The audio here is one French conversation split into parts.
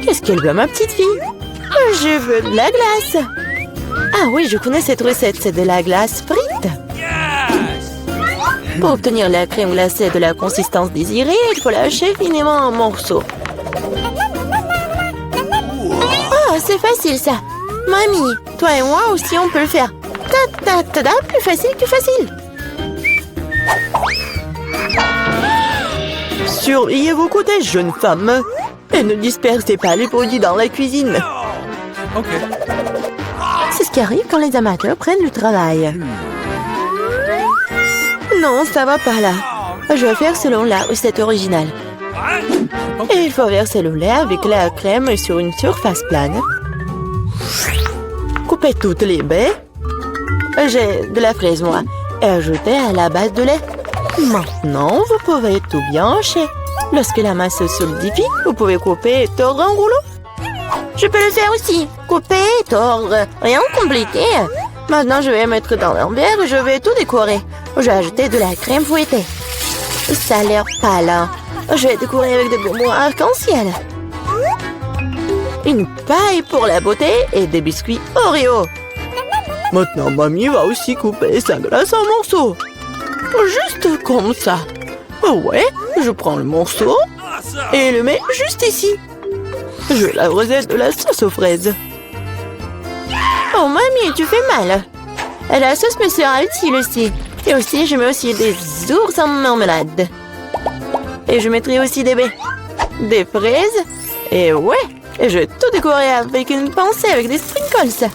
Qu'est-ce qu'elle veut, ma petite fille? Je veux de la glace. Ah oui, je connais cette recette, c'est de la glace frite. Pour obtenir la crème glacée de la consistance désirée, il faut lâcher finement en morceaux. Oh, c'est facile ça. Mamie, toi et moi aussi on peut le faire. Ta-ta-ta-ta, plus facile que facile. Surveillez vos côtés, jeune femme. Et ne dispersez pas les produits dans la cuisine. Ok. C'est ce qui arrive quand les amateurs prennent du travail. Non, ça va pas là. Je vais faire selon la recette originale. Et il faut verser le lait avec la crème sur une surface plane. Coupez toutes les baies. J'ai de la fraise, moi. Et ajoutez à la base de lait. Maintenant, vous pouvez tout bien hacher. Lorsque la masse se solidifie, vous pouvez couper et tordre en rouleau. Je peux le faire aussi. Couper et tordre. Rien de compliqué. Maintenant, je vais mettre dans un verre et je vais tout décorer. Je vais ajouter de la crème fouettée. Ça a l'air pâle, hein. Je vais décorer avec des bonbons arc-en-ciel. Une paille pour la beauté et des biscuits Oreo. Maintenant, mamie va aussi couper sa glace en morceaux. Juste comme ça. Ouais, je prends le morceau et le mets juste ici. Je la recette de la sauce aux fraises. Oh, mamie, tu fais mal. La sauce me sera utile aussi. Et aussi, je mets aussi des ours en marmelade. Et je mettrai aussi des baies. Des fraises. Et ouais, et je vais tout décorer avec une pincée avec des sprinkles.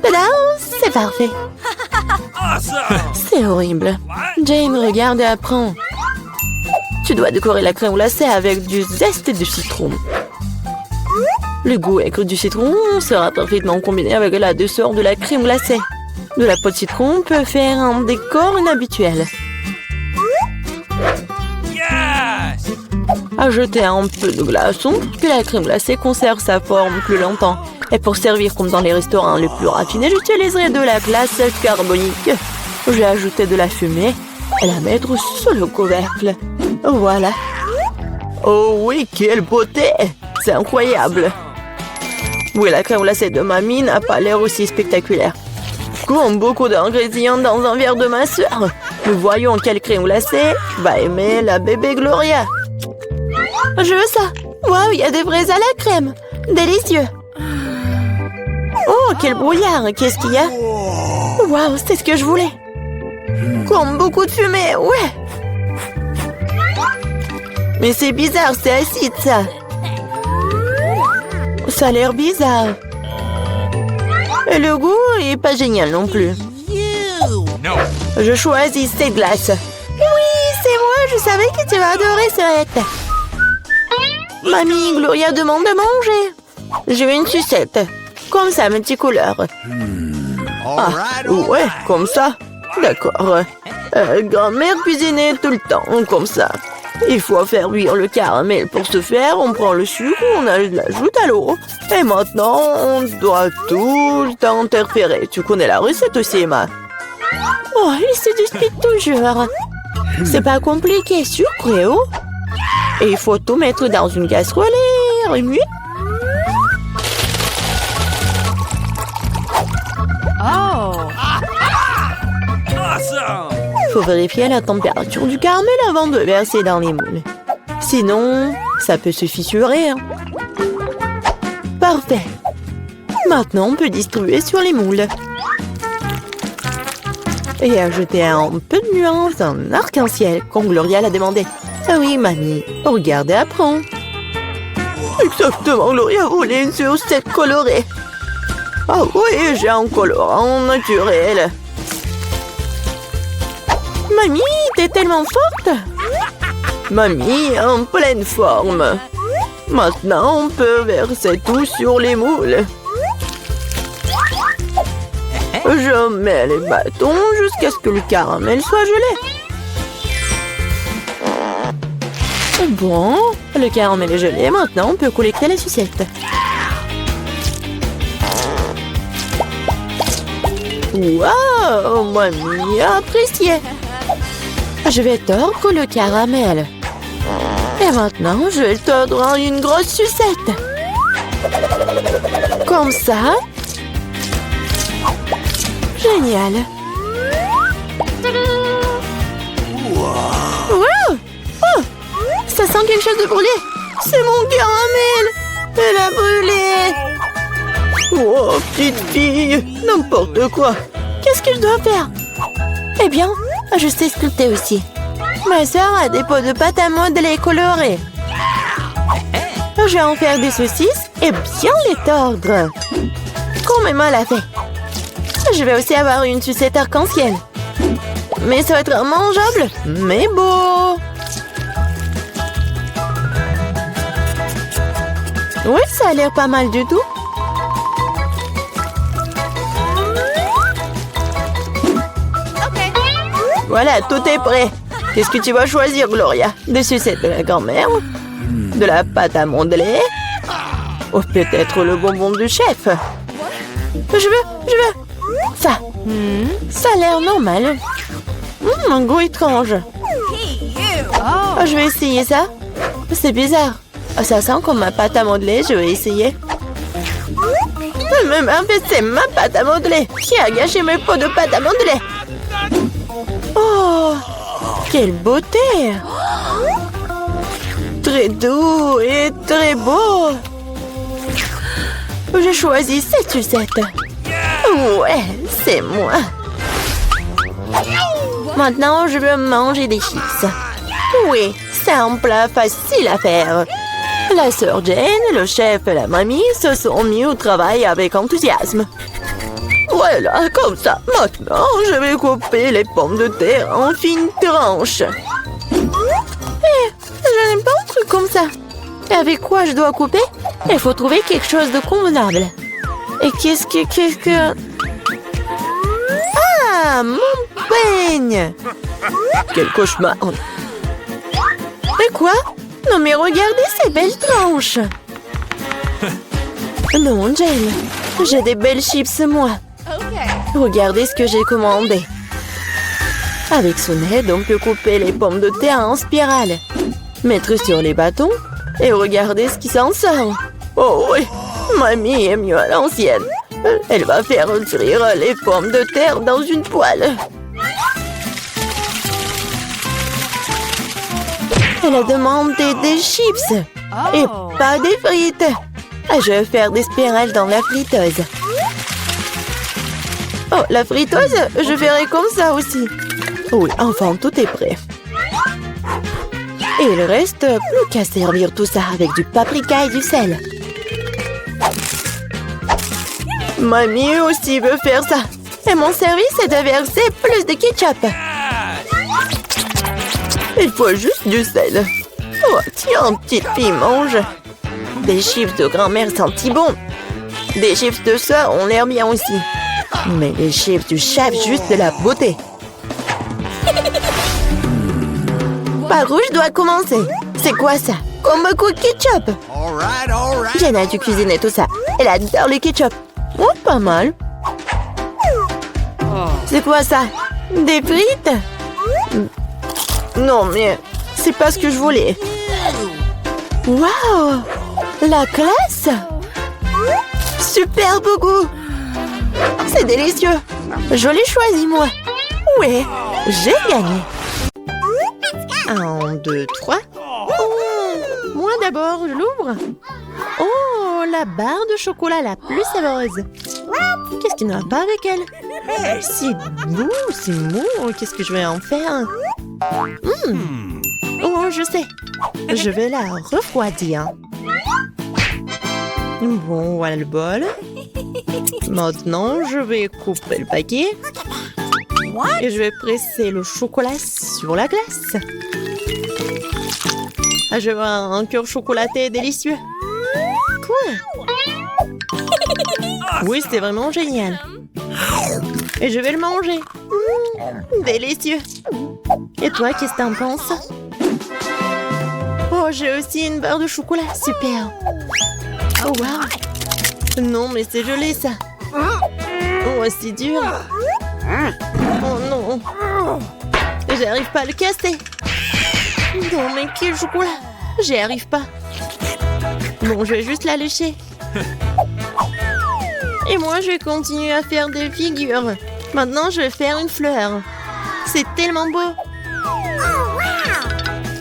Tada, c'est parfait. C'est horrible. Jane, regarde et apprends. Tu dois décorer la crème glacée avec du zeste de citron. Le goût aigre du citron sera parfaitement combiné avec la douceur de la crème glacée. De la peau de citron peut faire un décor inhabituel. Ajoutez un peu de glaçon pour que la crème glacée conserve sa forme plus longtemps. Et pour servir comme dans les restaurants les plus raffinés, j'utiliserai de la glace carbonique. Je vais ajouter de la fumée et la mettre sous le couvercle. Voilà. Oh oui, quelle beauté! C'est incroyable. Oui, la crème glacée de mamie n'a pas l'air aussi spectaculaire. Comme beaucoup d'ingrédients dans un verre de ma soeur. Nous voyons quelle crème glacée va aimer la bébé Gloria. Je veux ça. Waouh, il y a des fraises à la crème. Délicieux. Oh, quel brouillard. Qu'est-ce qu'il y a? Waouh, c'est ce que je voulais. Comme beaucoup de fumée, ouais. Mais c'est bizarre, c'est acide, ça. Ça a l'air bizarre. Et le goût est pas génial non plus. Je choisis cette glace. Oui, c'est moi, je savais que tu vas adorer cette. Mamie, Gloria demande de manger. Je veux une sucette. Comme ça, mes petites couleurs. Ah, ouais, comme ça. D'accord. Grand-mère cuisinait tout le temps, comme ça. Il faut faire cuire le caramel. Pour ce faire, on prend le sucre, on l'ajoute à l'eau. Et maintenant, on doit tout le temps interférer. Tu connais la recette aussi, Emma? Oh, il se dispute toujours. C'est pas compliqué, sucre et eau. Et il faut tout mettre dans une casserole et remuer. Oh! Il faut vérifier la température du caramel avant de verser dans les moules. Sinon, ça peut se fissurer. Hein. Parfait. Maintenant, on peut distribuer sur les moules. Et ajouter un peu de nuance en arc-en-ciel, comme Gloria l'a demandé. Ah oui, mamie, regarde et apprends. Exactement, Gloria voulait une sucette colorée. Ah oui, j'ai un colorant naturel. Mamie, t'es tellement forte. Mamie, en pleine forme. Maintenant, on peut verser tout sur les moules. Je mets les bâtons jusqu'à ce que le caramel soit gelé. Bon, le caramel est gelé. Maintenant, on peut collecter la sucette. Waouh, mamie a apprécié. Je vais tordre le caramel. Et maintenant, je vais tordre en une grosse sucette. Comme ça. Génial. Wow. Oh, ça sent quelque chose de brûlé. C'est mon caramel. Elle a brûlé. Oh, petite fille. N'importe quoi. Qu'est-ce que je dois faire? Eh bien, je sais sculpter aussi. Ma sœur a des pots de pâte à modeler colorés. Je vais en faire des saucisses et bien les tordre. Comme maman l'a fait. Je vais aussi avoir une sucette arc-en-ciel. Mais ça va être mangeable, mais beau. Oui, ça a l'air pas mal du tout. Voilà, tout est prêt. Qu'est-ce que tu vas choisir, Gloria? Des sucettes de la grand-mère? De la pâte à modeler? Ou peut-être le bonbon du chef? Je veux. Ça. Ça a l'air normal. Un goût étrange. Oh, je vais essayer ça. C'est bizarre. Oh, ça sent comme ma pâte à modeler. Je vais essayer. Mais en fait, c'est ma pâte à modeler. Qui a gâché mes pots de pâte à modeler? Oh, quelle beauté! Très doux et très beau. J'ai choisi cette sucette. Ouais, c'est moi. Maintenant, je veux manger des chips. Oui, c'est un plat facile à faire. La sœur Jane, le chef et la mamie se sont mis au travail avec enthousiasme. Voilà, comme ça. Maintenant, je vais couper les pommes de terre en fines tranches. Je n'aime pas un truc comme ça. Et avec quoi je dois couper? Il faut trouver quelque chose de convenable. Et qu'est-ce que... Ah, mon peigne! Quel cauchemar! Et quoi? Non mais regardez ces belles tranches! Non, Jane, j'ai des belles chips, moi. Regardez ce que j'ai commandé. Avec son aide, on peut couper les pommes de terre en spirale, mettre sur les bâtons et regardez ce qui s'en sort. Oh oui, mamie est mieux à l'ancienne. Elle va faire cuire les pommes de terre dans une poêle. Elle a demandé des chips et pas des frites. Je vais faire des spirales dans la friteuse. Oh, la friteuse, je ferai comme ça aussi. Oui, enfin, tout est prêt. Et il reste plus qu'à servir tout ça avec du paprika et du sel. Mamie aussi veut faire ça. Et mon service est de verser plus de ketchup. Il faut juste du sel. Oh, tiens, petite fille, mange. Des chips de grand-mère sentent si bon. Des chips de sœur ont l'air bien aussi. Mais les chips du chef, juste de la beauté. Par où je dois commencer? C'est quoi ça? Comme beaucoup de ketchup. Jenna a dû cuisiner tout ça. Elle adore le ketchup. Oh, pas mal. C'est quoi ça? Des frites? Non, mais c'est pas ce que je voulais. Waouh! La classe! Super beau goût! C'est délicieux! Je l'ai choisi, moi! Ouais, j'ai gagné! 1, 2, 3. Oh, moi d'abord, je l'ouvre. Oh, la barre de chocolat la plus savoureuse. Qu'est-ce qu'il n'y a pas avec elle? C'est mou, c'est mou. Qu'est-ce que je vais en faire? Oh, je sais. Je vais la refroidir. Bon, voilà le bol. Maintenant, je vais couper le paquet. Et je vais presser le chocolat sur la glace. Ah, je veux un cœur chocolaté délicieux. Cool. Oui, c'est vraiment génial. Et je vais le manger. Délicieux. Et toi, qu'est-ce que t'en penses? Oh, j'ai aussi une barre de chocolat. Super. Oh, wow. Non, mais c'est gelé, ça. Oh, c'est dur. Oh, non. J'arrive pas à le casser. Non, mais quel chocolat. J'y arrive pas. Bon, je vais juste la lécher. Et moi, je vais continuer à faire des figures. Maintenant, je vais faire une fleur. C'est tellement beau.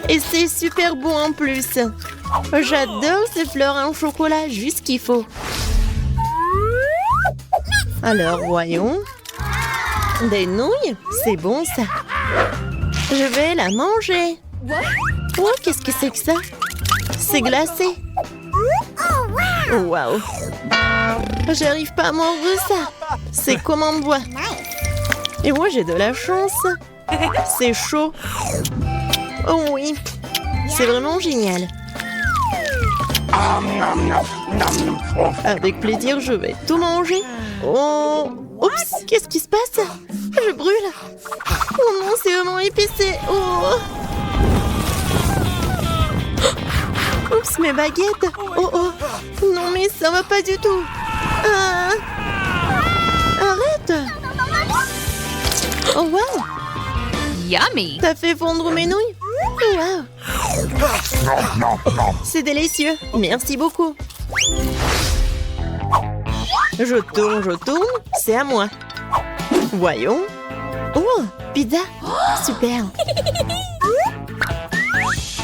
Et c'est super beau en plus. J'adore ces fleurs en chocolat, juste ce qu'il faut. Alors, voyons. Des nouilles, c'est bon ça. Je vais la manger. Oh, qu'est-ce que c'est que ça? C'est glacé. Waouh. J'arrive pas à manger ça. C'est comme en bois. Et moi, j'ai de la chance. C'est chaud. Oh oui. C'est vraiment génial. Avec plaisir, je vais tout manger. Oh, oups, qu'est-ce qui se passe? Je brûle. Oh non, c'est vraiment épicé. Oh. Oups, mes baguettes. Oh oh. Non, mais ça va pas du tout. Ah. Arrête. Oh wow. Yummy! T'as fait fondre mes nouilles? Wow. C'est délicieux. Merci beaucoup. Je tourne. C'est à moi. Voyons. Oh, pizza. Super.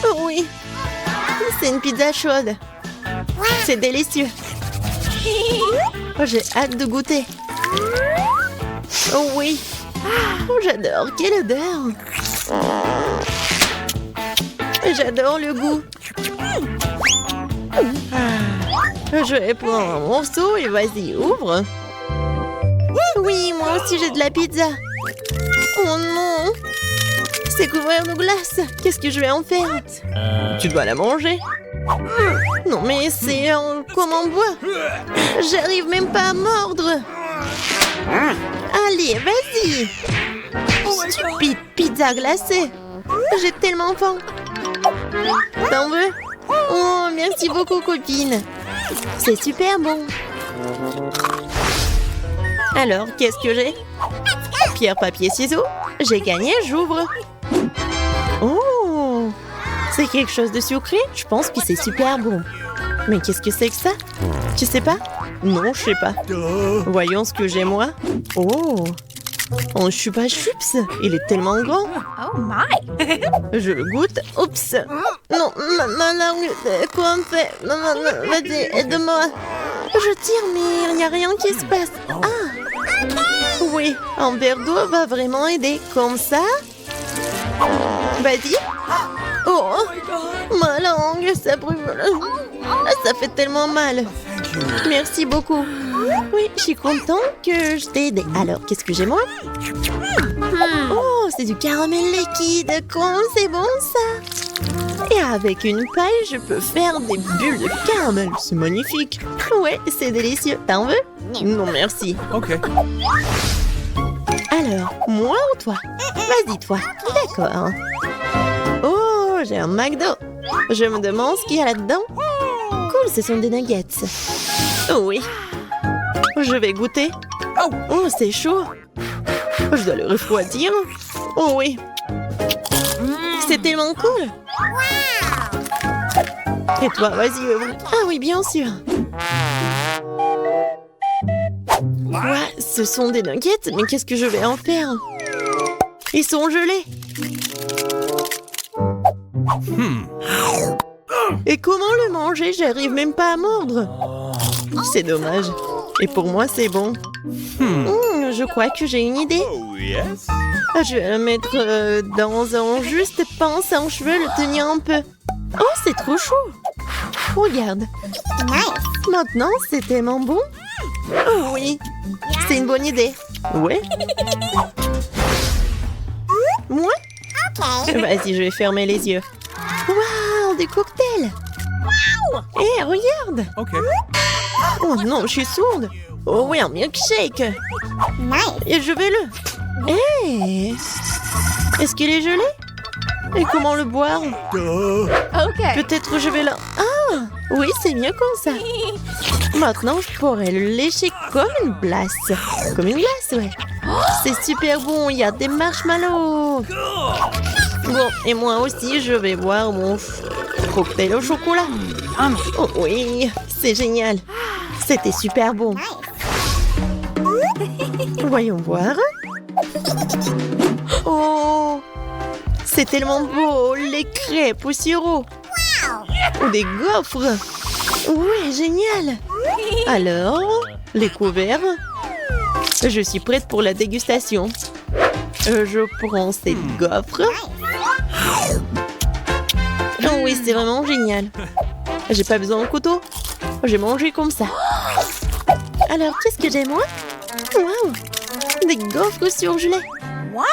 Oh oui. C'est une pizza chaude. C'est délicieux. Oh, j'ai hâte de goûter. Oh oui. Oh, j'adore. Quelle odeur. J'adore le goût. Je vais prendre un morceau et vas-y, ouvre. Oui, moi aussi j'ai de la pizza. Oh non. C'est couvert de glace. Qu'est-ce que je vais en faire? Tu dois la manger. Non mais c'est comme en bois. J'arrive même pas à mordre. Allez, vas-y. Stupide pizza glacée. J'ai tellement faim. T'en veux? Oh, merci beaucoup, copine. C'est super bon. Alors, qu'est-ce que j'ai? Pierre, papier, ciseaux. J'ai gagné, j'ouvre. Oh, c'est quelque chose de sucré? Je pense que c'est super bon. Mais qu'est-ce que c'est que ça? Tu sais pas? Non, je sais pas. Voyons ce que j'ai moi. Oh, un chupa chups. Il est tellement grand. Oh my! Je le goûte. Oups. Non, ma langue. Quoi on fait? Non, vas-y, aide-moi. Je tire, mais il n'y a rien qui se passe. Ah! Oui, un verre d'eau va vraiment aider. Comme ça? Vas-y. Oh! Ma langue, ça brûle. Ça fait tellement mal. Merci beaucoup. Oui, je suis contente que je t'ai aidé. Alors, qu'est-ce que j'ai moi? Oh, c'est du caramel liquide. Comment c'est bon ça? Et avec une paille, je peux faire des bulles de caramel. C'est magnifique. Ouais, c'est délicieux. T'en veux? Non, merci. Ok. Alors, moi ou toi? Vas-y, toi. D'accord. Oh, j'ai un McDo. Je me demande ce qu'il y a là-dedans. Cool, ce sont des nuggets. Oh oui. Je vais goûter. Oh, c'est chaud. Je dois le refroidir. Oh oui. C'est tellement cool. Et toi, vas-y, ouvre. Ah oui, bien sûr. Ouais, ce sont des nuggets, mais qu'est-ce que je vais en faire? Ils sont gelés. Et comment le manger? J'arrive même pas à mordre. C'est dommage. Et pour moi, c'est bon. Je crois que j'ai une idée. Je vais le mettre dans un juste pince en cheveux, le tenir un peu. Oh, c'est trop chaud. Regarde. Maintenant, c'est tellement bon. Oh oui, c'est une bonne idée. Ouais. Moi? Vas-y, je vais fermer les yeux. Waouh, des cocktails. Hé, regarde. Ok. Oh non, je suis sourde. Oh oui, un milkshake. Et je vais le... Hé, est-ce qu'il est gelé? Et comment le boire? Okay. Peut-être je vais le... Ah, oui, c'est mieux comme ça. Maintenant, je pourrais le lécher comme une glace. Comme une glace, ouais. C'est super bon, il y a des marshmallows. Bon, et moi aussi, je vais boire mon cocktail au chocolat. Oh oui, c'est génial. C'était super bon. Voyons voir. Oh, c'est tellement beau, les crêpes au sirop. Ou des gaufres. Oui, génial. Alors, les couverts. Je suis prête pour la dégustation. Je prends cette gaufre. Oh oui, c'est vraiment génial. J'ai pas besoin de couteau. J'ai mangé comme ça. Alors, qu'est-ce que j'ai moi? Waouh! Des gaufres surgelées. What?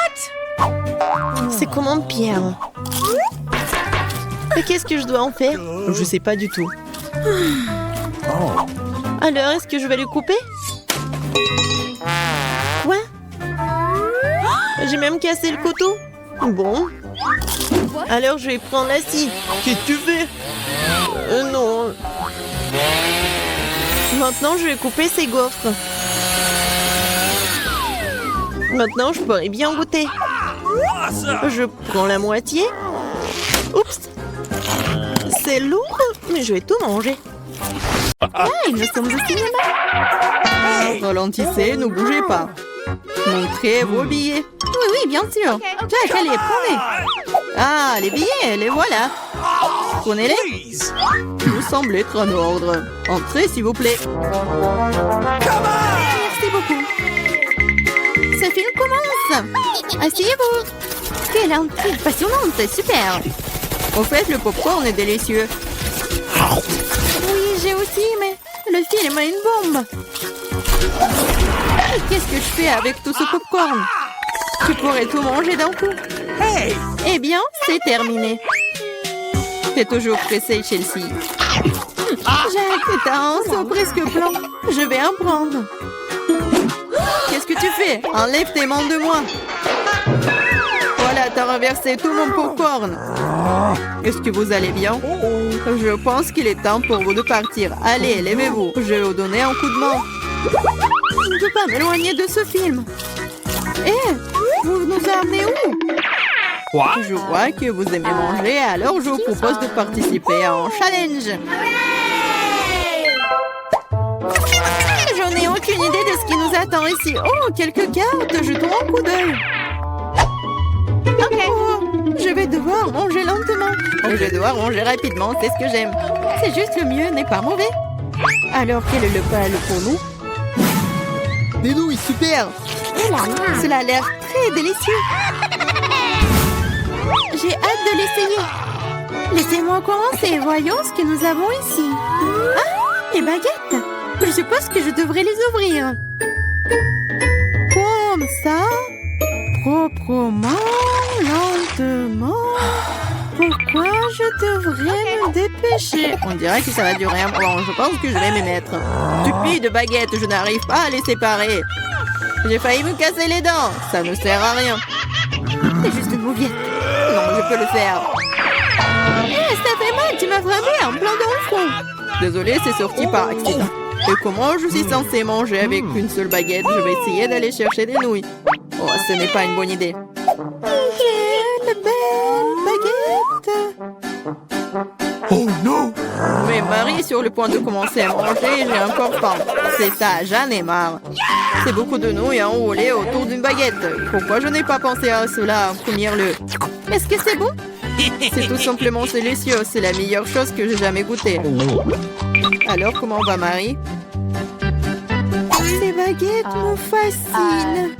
C'est comme en pierre. Et qu'est-ce que je dois en faire? Je sais pas du tout. Alors, est-ce que je vais le couper? Quoi? J'ai même cassé le couteau. Bon. Alors, je vais prendre la scie. Qu'est-ce que tu fais? Non. Maintenant, je vais couper ces gaufres. Maintenant, je pourrais bien goûter. Je prends la moitié. Oups. C'est lourd, mais je vais tout manger. Hey, nous sommes au cinéma. Ralentissez, ne bougez pas. Montrez vos billets. Oui, oui, bien sûr. Jack, allez, prenez. Ah, les billets, les voilà. Prenez-les. Vous semblez être en ordre. Entrez, s'il vous plaît. Merci beaucoup. Ce film commence. Asseyez-vous. Quelle intrigue passionnante, super. Au fait, le popcorn est délicieux. Oui, j'ai aussi, mais le film a une bombe. Qu'est-ce que je fais avec tout ce popcorn? Tu pourrais tout manger d'un coup. Eh bien, c'est terminé. T'es toujours pressé, Chelsea. Jack, t'as un seau presque blanc. Je vais en prendre. Qu'est-ce que tu fais? Enlève tes mains de moi. Voilà, t'as renversé tout mon popcorn. Est-ce que vous allez bien? Je pense qu'il est temps pour vous de partir. Allez, levez-vous. Je vais vous donner un coup de main. Je ne peux pas m'éloigner de ce film. Vous nous amenez où? Je vois que vous aimez manger, alors je vous propose de participer à un challenge. Je n'ai aucune idée de ce qui nous attend ici. Oh, quelques cartes, jetons un coup d'œil. Oh, je vais devoir manger lentement. Je vais devoir manger rapidement, c'est ce que j'aime. C'est juste le mieux, n'est pas mauvais. Alors, quel est le pal pour nous? Des nouilles, super. Cela a l'air très délicieux. J'ai hâte de l'essayer. Laissez-moi commencer. Voyons ce que nous avons ici. Ah, les baguettes. Je suppose que je devrais les ouvrir. Comme ça. Proprement, lentement. Pourquoi je devrais me dépêcher? On dirait que ça va durer un moment. Je pense que je vais m'y mettre. Stupide baguette, je n'arrive pas à les séparer. J'ai failli me casser les dents. Ça ne sert à rien. C'est juste une mouviette. Non, je peux le faire. Ça fait mal, tu m'as frappé en plein dans le front. Désolée, c'est sorti par accident. Et comment je suis censée manger avec une seule baguette? Je vais essayer d'aller chercher des nouilles. Oh, ce n'est pas une bonne idée. Quelle belle baguette! Oh non! Mais Marie est sur le point de commencer à manger et j'ai encore faim. C'est ça, j'en ai marre. C'est beaucoup de nouilles enroulées autour d'une baguette. Pourquoi je n'ai pas pensé à cela en premier lieu? Est-ce que c'est bon? C'est tout simplement délicieux. C'est la meilleure chose que j'ai jamais goûtée. Alors, comment va Marie? Ces baguettes me fascinent.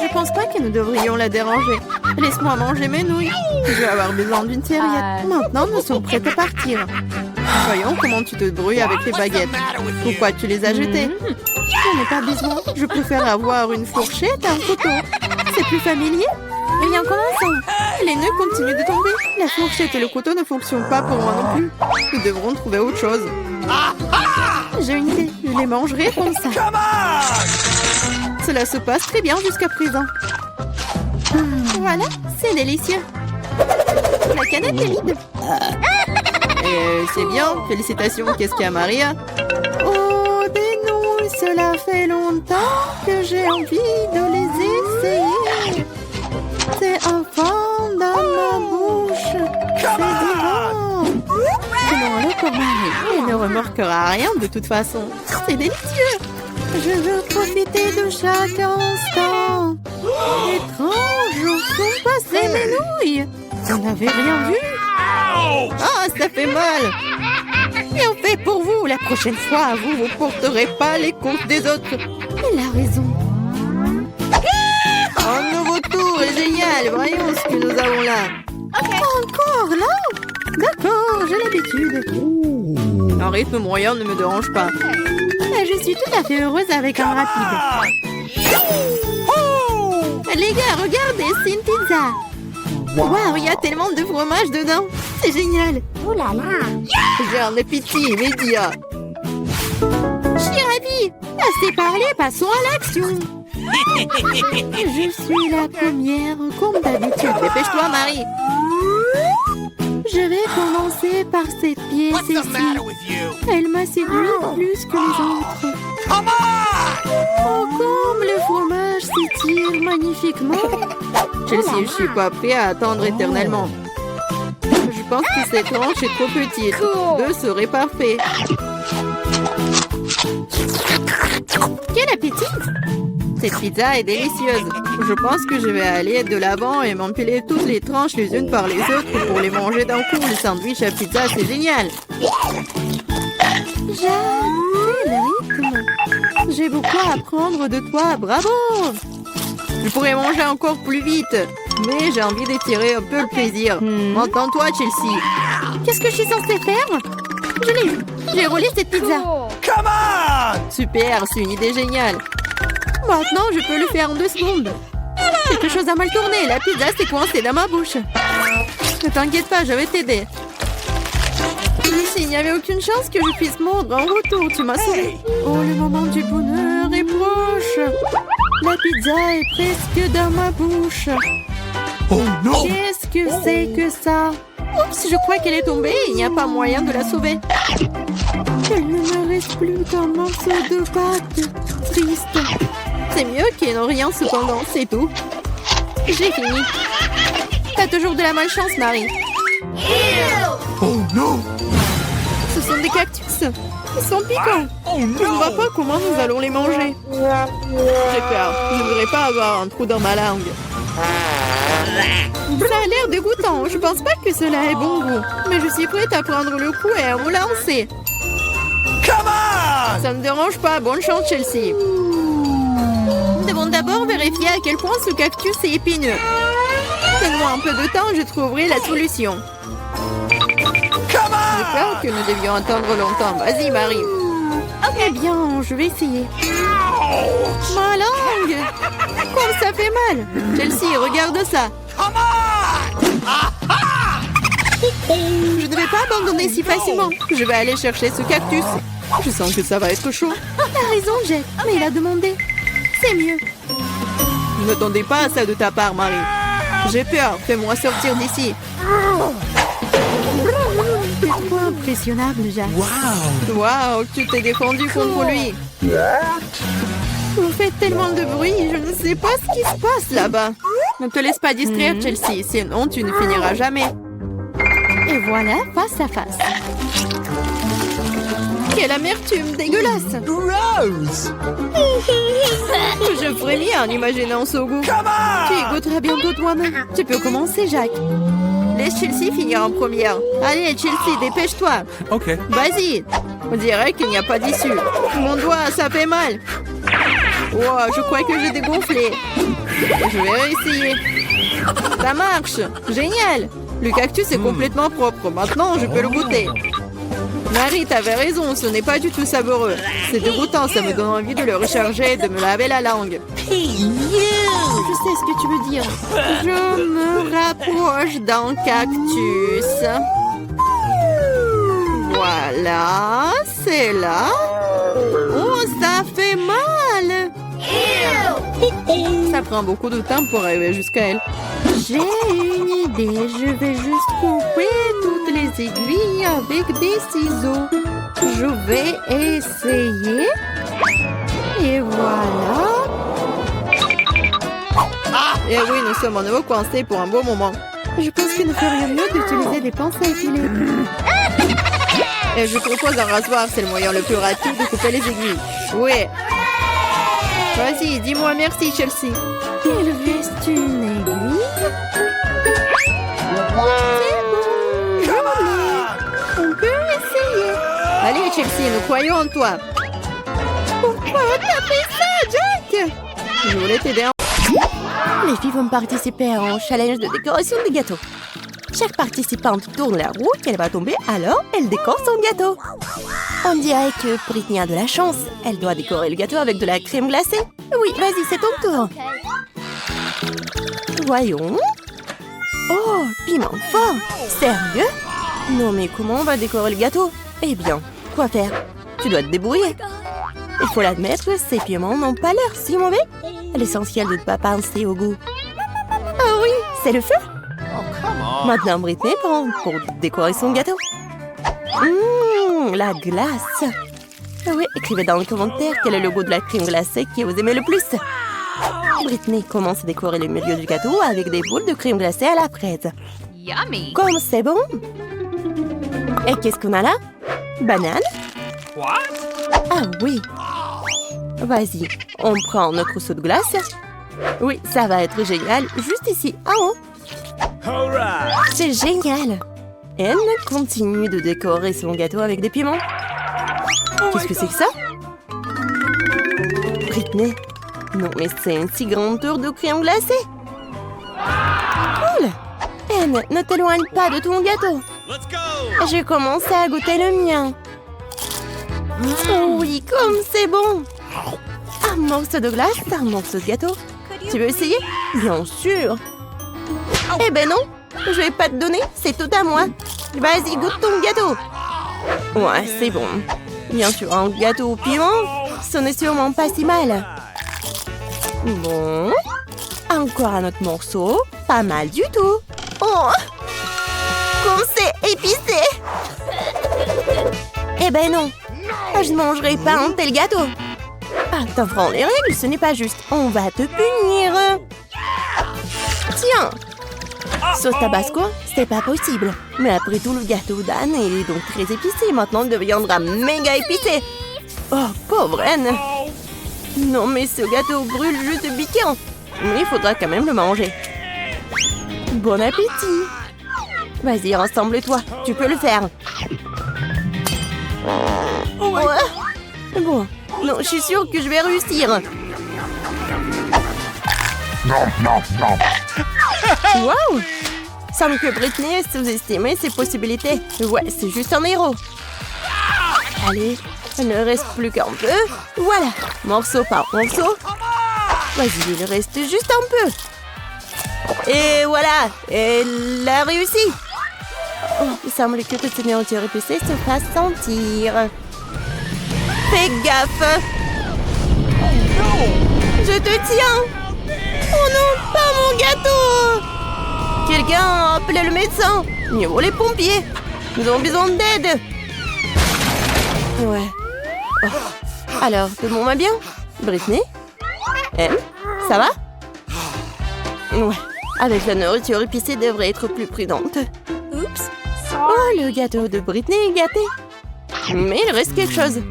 Je pense pas que nous devrions la déranger. Laisse-moi manger mes nouilles. Je vais avoir besoin d'une serviette. Maintenant, nous sommes prêts à partir. Voyons comment tu te débrouilles avec les baguettes. Pourquoi tu les as jetées? J'en ai pas besoin. Je préfère avoir une fourchette et un couteau. C'est plus familier. Rien commençons. Les nœuds continuent de tomber. La fourchette et le couteau ne fonctionnent pas pour moi non plus. Nous devrons trouver autre chose. J'ai une idée. Je les mangerai comme ça. Cela se passe très bien jusqu'à présent. Voilà, c'est délicieux. La canette est vide. C'est bien. Félicitations. Qu'est-ce qu'il y a, Maria? Oh, des nouilles. Cela fait longtemps que j'ai envie de les essayer. C'est un fond dans ma bouche. C'est divin. Prenons-le comme Marie. Elle ne remarquera rien de toute façon. C'est délicieux. Je veux profiter de chaque instant. Étrange, où sont passées mes nouilles? Vous n'avez rien vu? Ah, ça fait mal. Bien fait pour vous. La prochaine fois, vous ne porterez pas les comptes des autres. Il a raison. Un nouveau tour est génial. Voyons ce que nous avons là. Encore là? D'accord, j'ai l'habitude. Un rythme moyen ne me dérange pas. Je suis tout à fait heureuse avec un rapide. Les gars, regardez, c'est une pizza. Waouh, il y a tellement de fromage dedans. C'est génial. Oh là là. J'ai un appétit immédiat. Je suis ravie. Assez parlé, passons à l'action. Je suis la première, comme d'habitude. Dépêche-toi, Marie. Je vais commencer par cette pièce ici. Elle m'a séduit plus que les autres. Oh, comme le fromage s'étire magnifiquement. Chelsea, je suis pas prêt à attendre éternellement. Je pense que cette tranche est trop petite. Deux seraient parfaits. Quel appétit! Cette pizza est délicieuse. Je pense que je vais aller de l'avant et m'empiler toutes les tranches les unes par les autres pour les manger d'un coup. Le sandwich à pizza, c'est génial. Quel rythme! J'ai beaucoup à apprendre de toi. Bravo! Je pourrais manger encore plus vite, mais j'ai envie d'étirer un peu le plaisir. Entends-toi, Chelsea. Qu'est-ce que je suis censée faire? Je l'ai eu. J'ai roulé cette pizza. Come on! Super, c'est une idée géniale. Maintenant, je peux le faire en 2 secondes. Quelque chose a mal tourné. La pizza s'est coincée dans ma bouche. Ne t'inquiète pas, je vais t'aider. Lucie, il n'y avait aucune chance que je puisse mordre en retour. Tu m'as sauvé. Oh, le moment du bonheur est proche. La pizza est presque dans ma bouche. Oh non! Qu'est-ce que c'est que ça? Oups, je crois qu'elle est tombée. Il n'y a pas moyen de la sauver. Il ne me reste plus qu'un morceau de pâte. Triste. C'est mieux qu'il n'en rien cependant, c'est tout. J'ai fini. T'as toujours de la malchance, Marie. Oh non! Ce sont des cactus. Ils sont piquants. Oh Je ne vois pas comment nous allons les manger. J'ai peur. Je ne voudrais pas avoir un trou dans ma langue. Ça a l'air dégoûtant. Je pense pas que cela ait bon goût. Mais je suis prête à prendre le coup et à vous lancer. Come on! Ça ne me dérange pas. Bonne chance, Chelsea. Nous devons d'abord vérifier à quel point ce cactus est épineux. Donne-moi un peu de temps, je trouverai la solution. Come J'ai on! peur que nous devions attendre longtemps. Vas-y, Marie. Eh bien, je vais essayer. Ma langue! Comme ça fait mal! Chelsea, regarde ça! Come on! Je ne vais pas abandonner si facilement. Je vais aller chercher ce cactus. Je sens que ça va être chaud. T'as raison, Jet. Mais il a demandé. C'est mieux. Je ne m'attendais pas à ça de ta part, Marie. J'ai peur. Fais-moi sortir d'ici. C'est trop impressionnable, Jack. Waouh, tu t'es défendu contre lui. Vous faites tellement de bruit, je ne sais pas ce qui se passe là-bas. Ne te laisse pas distraire, Chelsea, sinon tu ne finiras jamais. Et voilà, face à face. Quelle amertume dégueulasse! Gross! Je frémis en imaginant ce goût. Come on! Tu y goûteras bientôt toi-même. Tu peux commencer, Jack. Laisse Chelsea finir en première. Allez, Chelsea, dépêche-toi. OK. Vas-y. On dirait qu'il n'y a pas d'issue. Mon doigt, ça fait mal. Wow, je crois que j'ai dégonflé. Je vais réessayer. Ça marche. Génial. Le cactus est complètement propre. Maintenant, je peux le goûter. Marie, t'avais raison, ce n'est pas du tout savoureux. C'est dégoûtant, ça me donne envie de le recharger et de me laver la langue. Je sais ce que tu veux dire. Je me rapproche d'un cactus. Voilà, c'est là. Oh, ça fait mal. Ça prend beaucoup de temps pour arriver jusqu'à elle. J'ai une idée, je vais juste couper toutes les aiguilles avec des ciseaux. Je vais essayer. Et voilà. Et oui, nous sommes à nouveau coincés pour un beau moment. Je pense qu'il ne ferait mieux d'utiliser des pinces à épiler. Et je propose un rasoir, c'est le moyen le plus rapide de couper les aiguilles. Oui. Vas-y, dis-moi merci, Chelsea. Il reste une aiguille. C'est bon, on peut essayer. Allez, Chelsea, nous croyons en toi. Pourquoi t'as fait ça, Jack? Je voulais t'aider. Les filles vont participer à un challenge de décoration de gâteaux. Chaque participante tourne la roue qu'elle va tomber, alors elle décore son gâteau. On dirait que Britney a de la chance. Elle doit décorer le gâteau avec de la crème glacée. Oui, vas-y, c'est ton tour. Voyons. Oh, piment fort. Sérieux? Non, mais comment on va décorer le gâteau? Eh bien, quoi faire? Tu dois te débrouiller. Il faut l'admettre, ces piments n'ont pas l'air si mauvais. L'essentiel de ne pas penser au goût. Ah oui, c'est le feu. Maintenant, Britney prend pour décorer son gâteau. La glace. Oui, écrivez dans les commentaires quel est le goût de la crème glacée que vous aimez le plus. Britney commence à décorer le milieu du gâteau avec des boules de crème glacée à la fraise. Yummy. Comme c'est bon. Et qu'est-ce qu'on a là? Banane? What? Ah oui. Vas-y, on prend notre seau de glace. Oui, ça va être génial. Juste ici, en haut. All right. C'est génial. Elle continue de décorer son gâteau avec des piments. Qu'est-ce que c'est que ça? Britney. Non, mais c'est une si grande tour de crème glacée. Cool. Anne, ne t'éloigne pas de ton gâteau. Let's go. Je commence à goûter le mien. Oh oui, comme c'est bon. Un morceau de glace, un morceau de gâteau. Tu veux essayer? Bien sûr. Eh ben non, je vais pas te donner, c'est tout à moi. Vas-y, goûte ton gâteau. Ouais, c'est bon. Bien sûr, un gâteau au piment, ce n'est sûrement pas si mal. Bon, encore un autre morceau, pas mal du tout. Oh, comme c'est épicé. Eh ben non, je ne mangerai pas un tel gâteau. Ah, t'enfants, les règles, ce n'est pas juste. On va te punir. Tiens. Sauce tabasco, c'est pas possible. Mais après tout, le gâteau d'Anne est donc très épicé. Maintenant, il deviendra méga épicé. Oh, pauvre Anne. Non, mais ce gâteau brûle juste piquant. Mais il faudra quand même le manger. Bon appétit. Vas-y, rassemble-toi. Tu peux le faire. Ouais. Bon. Non, je suis sûre que je vais réussir. Waouh! Semble que Britney a sous-estimé ses possibilités. Ouais, c'est juste un héros. Allez, il ne reste plus qu'un peu. Voilà, morceau par morceau. Vas-y, il reste juste un peu. Et voilà, elle a réussi. Oh, il semble que toute cette nourriture épicée se fasse sentir. Fais gaffe. Je te tiens. Oh non, pas mon gâteau. Quelqu'un appelle le médecin. Mieux vaut les pompiers. Nous avons besoin d'aide. Ouais. Oh. Alors, tout le monde va bien? Britney? Elle? Ça va? Ouais. Avec la nourriture épicée, devrait être plus prudente. Oups. Oh, le gâteau de Britney est gâté. Mais il reste quelque chose.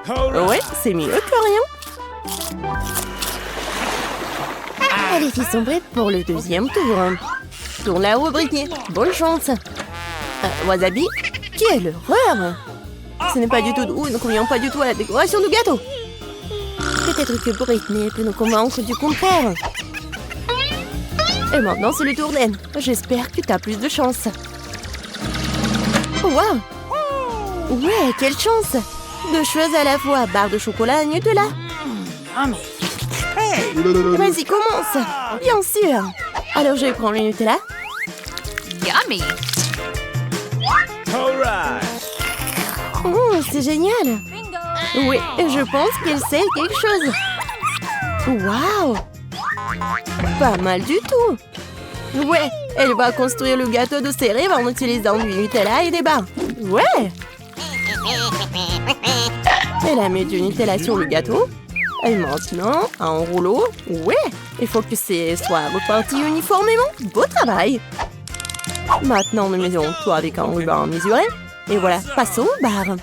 Ouais, c'est mieux que rien. Les filles sont prêtes pour le deuxième tour. Tourne la roue, Britney. Bonne chance. Wasabi, quelle horreur! Ce n'est pas du tout doux, nous ne convient pas du tout à la décoration du gâteau. Peut-être que Britney peut nous convaincre du contraire. Et maintenant, c'est le tour d'Anne. J'espère que tu as plus de chance. Oh, wow! Ouais, quelle chance! Deux choses à la fois, barre de chocolat et Nutella. Vas-y, commence. Bien sûr. Alors, je vais prendre le Nutella. Yummy. All right. Oh, c'est génial. Oui, je pense qu'elle sait quelque chose. Waouh. Pas mal du tout. Ouais, elle va construire le gâteau de ses rêves en utilisant du Nutella et des barres. Ouais. Elle a mis du Nutella sur le gâteau. Et maintenant, un rouleau. Ouais, il faut que ce soit reparti uniformément. Beau travail. Maintenant, nous mettons tout avec un ruban mesuré. Et voilà, passons aux barres.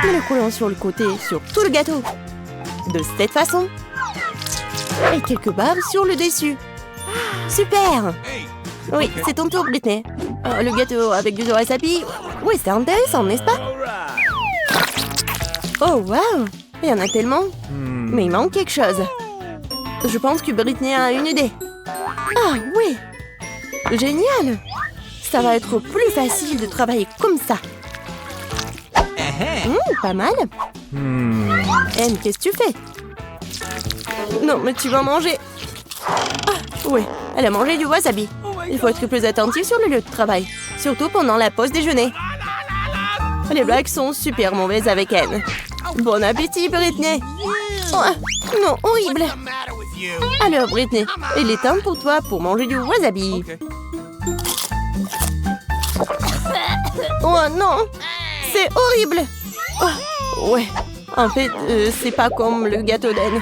Nous le collons sur le côté, sur tout le gâteau. de cette façon. Et quelques barres sur le dessus. Super! Oui, c'est ton tour, Britney. Oh, le gâteau avec du wasabi. Oui, c'est intéressant, n'est-ce pas? Oh, waouh! Il y en a tellement. Mais il manque quelque chose. Je pense que Britney a une idée. Ah, oui! Génial! Ça va être plus facile de travailler comme ça. Pas mal. Anne, qu'est-ce que tu fais? Non, mais tu vas manger. Ah, oui, elle a mangé du wasabi. Il faut être plus attentif sur le lieu de travail. Surtout pendant la pause déjeuner. Les blagues sont super mauvaises avec Anne. Bon appétit, Britney. Oh, non, horrible. Alors, Britney, il est temps pour toi pour manger du wasabi. Oh non, c'est horrible. Oh, ouais, en fait, c'est pas comme le gâteau d'Anne.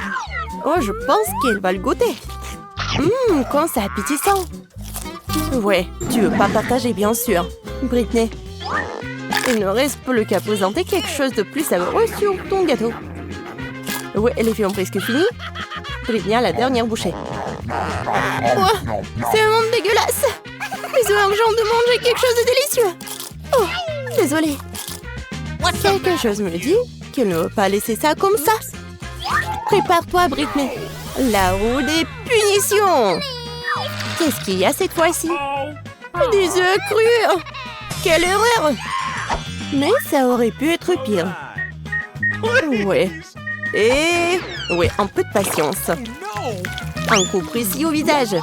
Oh, je pense qu'elle va le goûter. Quand c'est appétissant. Ouais, tu veux pas partager, bien sûr, Britney. Il ne reste plus qu'à présenter quelque chose de plus savoureux sur ton gâteau. Ouais, les filles ont presque fini. Britney a la dernière bouchée. Oh, c'est vraiment dégueulasse. Mais urgent de manger quelque chose de délicieux. Oh, désolée. Quelque chose me dit qu'elle ne veut pas laisser ça comme ça. Prépare-toi, Britney. La roue des punitions. Qu'est-ce qu'il y a cette fois-ci? Des œufs crus. Quelle erreur. Mais ça aurait pu être pire. Ouais. Et... ouais, un peu de patience. Un coup précis au visage.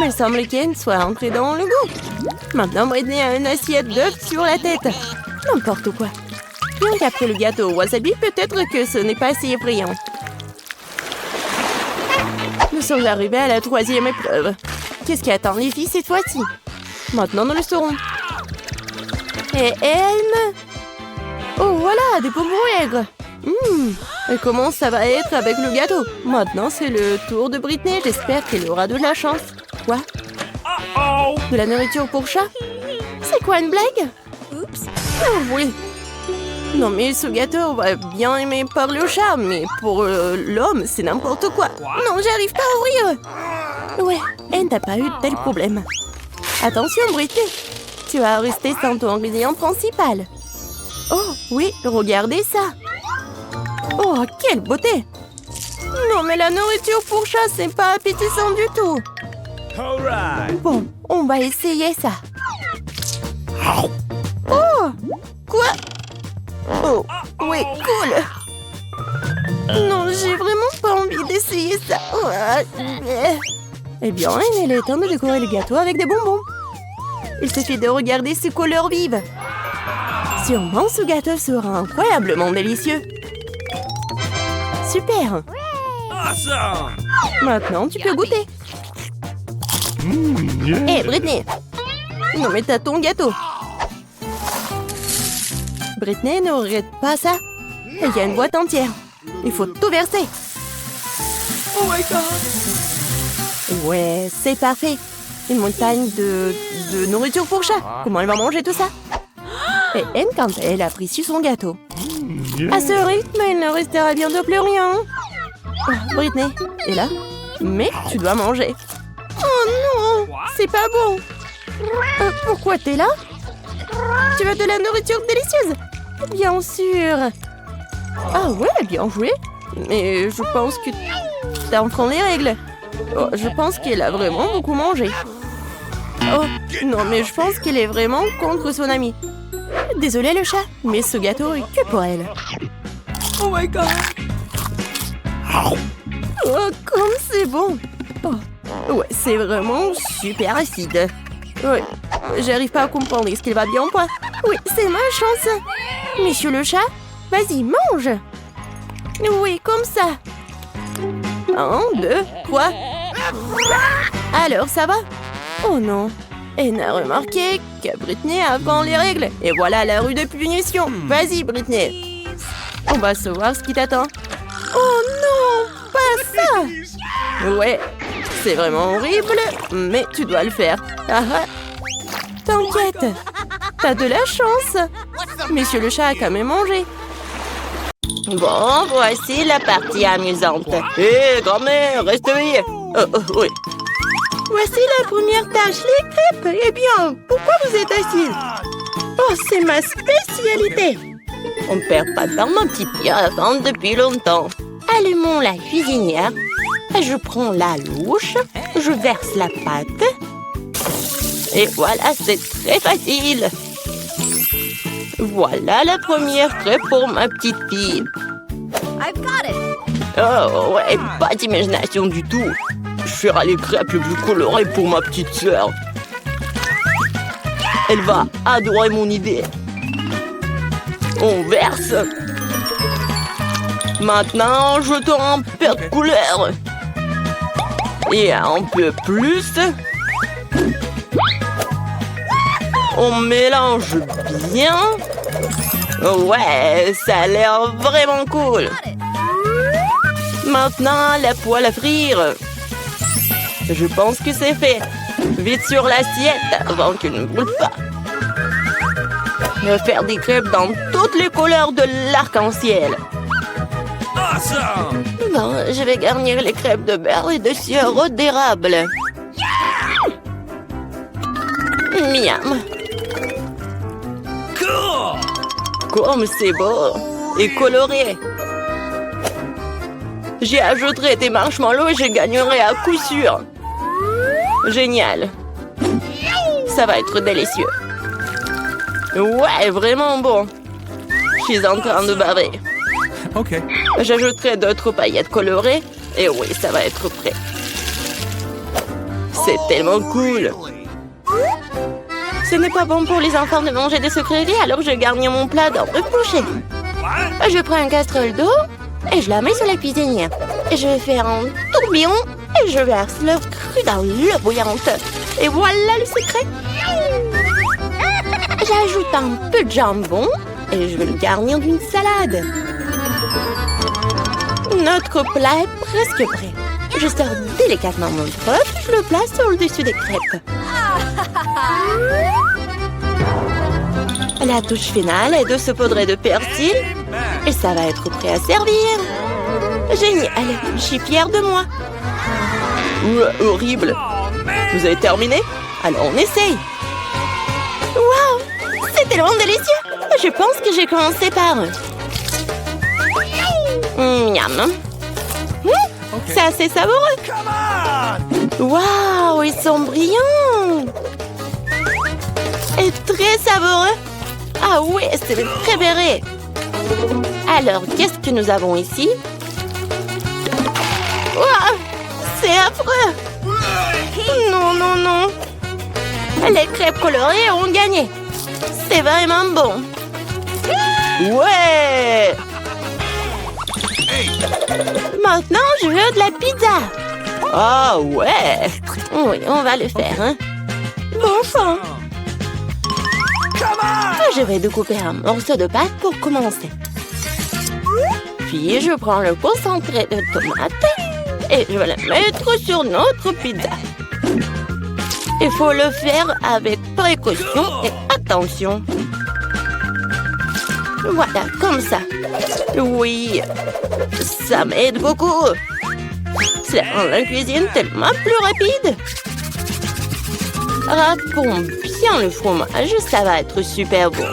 Mais il semble qu'Anne soit entrée dans le goût. Maintenant, Britney a une assiette d'œufs sur la tête. N'importe quoi. Bien qu'après le gâteau au wasabi, peut-être que ce n'est pas si effrayant. Nous sommes arrivés à la 3e épreuve. Qu'est-ce qui attend les filles cette fois-ci? Maintenant, nous le saurons. Et Anne? Oh, voilà, des bonbons aigres. Et comment ça va être avec le gâteau? Maintenant, c'est le tour de Britney. J'espère qu'elle aura de la chance. Quoi? De la nourriture pour chat? C'est quoi, une blague? Oups. Oh, oui. Non, mais ce gâteau va bien aimer parler au chat, mais pour l'homme, c'est n'importe quoi. Non, j'arrive pas à ouvrir. Ouais, Anne n'a pas eu de tel problème. Attention, Britney. Tu vas rester sans ton ingrédient principal. Oh, oui, regardez ça. Oh, quelle beauté. Non, mais la nourriture pour chat, c'est pas appétissant du tout. Bon, on va essayer ça. Oh, quoi? Oh, oui, cool. Non, j'ai vraiment pas envie d'essayer ça. Eh bien, il est temps de décorer le gâteau avec des bonbons. Il suffit de regarder ses couleurs vives. Sûrement, ce gâteau sera incroyablement délicieux. Super. Maintenant, tu peux goûter. Hé, Britney. Non, mais t'as ton gâteau. Britney, ne regrette pas ça. Il y a une boîte entière. Il faut tout verser. Oh my God. Ouais, c'est parfait. Une montagne de nourriture pour chat. Comment elle va manger tout ça? Et Anne, quand elle a pris sur son gâteau. À ce rythme, il ne restera bientôt plus rien. Oh, Britney est là. Mais tu dois manger. Oh non, c'est pas bon. Pourquoi t'es là? Tu veux de la nourriture délicieuse? Bien sûr. Ah ouais, bien joué. Mais je pense que t'enfreins les règles. Oh, je pense qu'elle a vraiment beaucoup mangé. Oh, non, mais je pense qu'elle est vraiment contre son amie. Désolée le chat, mais ce gâteau est que pour elle. Oh my God. Oh, comme c'est bon. Oh, ouais, c'est vraiment super acide. Ouais, j'arrive pas à comprendre. Est-ce qu'il va bien ou pas? Oui, c'est ma chance. Monsieur le chat, vas-y, mange. Oui, comme ça. 1, 2, 3. Alors, ça va? Oh non. Anne a remarqué que Britney avant les règles. Et voilà la rue de punition. Vas-y, Britney. On va savoir ce qui t'attend. Oh non, pas ça. Ouais, c'est vraiment horrible, mais tu dois le faire. Ah ah. T'inquiète, t'as de la chance. Monsieur le chat a quand même mangé. Bon, voici la partie amusante. Hé, grand-mère, reste éveillée. Oui. Voici la première tâche, les crêpes. Eh bien, pourquoi vous êtes assise? Oh, c'est ma spécialité. On ne perd pas de temps, mon petit pied, à attendre depuis longtemps. Allumons la cuisinière. Je prends la louche. Je verse la pâte. Et voilà, c'est très facile. Voilà la première crêpe pour ma petite fille. I've got it. Oh, ouais, pas d'imagination du tout. Je ferai les crêpes les plus colorées pour ma petite sœur. Elle va adorer mon idée. On verse. Maintenant, jetons un peu de couleur. Et un peu plus. On mélange bien. Ouais, ça a l'air vraiment cool. Maintenant, la poêle à frire. Je pense que c'est fait. Vite sur l'assiette avant qu'elle ne brûle pas. Je vais faire des crêpes dans toutes les couleurs de l'arc-en-ciel. Awesome! Bon, je vais garnir les crêpes de beurre et de sirop d'érable. Miam! Cool! Comme c'est beau et coloré. J'y ajouterai des marshmallows et je gagnerai à coup sûr. Génial. Ça va être délicieux. Ouais, vraiment bon. Je suis en train de baver. OK. J'ajouterai d'autres paillettes colorées. Et oui, ça va être prêt. C'est tellement cool. Ce n'est pas bon pour les enfants de manger des sucreries, alors je garnis mon plat d'ordre bouché. What? Je prends une casserole d'eau et je la mets sur la cuisinière. Je vais faire un tourbillon et je verse l'œuf cru dans l'eau bouillante. Et voilà le secret. J'ajoute un peu de jambon et je vais le garnir d'une salade. Notre plat est presque prêt. Je sors délicatement mon œuf et je le place sur le dessus des crêpes. La touche finale est de saupoudrer de persil et ça va être prêt à servir. Génial, je suis fière de moi. Horrible. Oh, man! Vous avez terminé? Alors on essaye. Waouh, c'est tellement délicieux. Je pense que j'ai commencé par... Miam. C'est assez savoureux. Come on! Waouh, ils sont brillants. Et très savoureux. Ah oui, c'est mes préférés. Alors, qu'est-ce que nous avons ici? Waouh, c'est affreux. Non, non, non. Les crêpes colorées ont gagné. C'est vraiment bon. Ouais! Maintenant, je veux de la pizza. Ah ouais! Oui, on va le faire, hein. Bon sang. Come on! Je vais découper un morceau de pâte pour commencer. Puis, je prends le concentré de tomate et je vais le mettre sur notre pizza. Il faut le faire avec précaution et attention. Voilà, comme ça. Oui, ça m'aide beaucoup. Ça rend la cuisine tellement plus rapide. Râpons bien le fromage, ça va être super bon.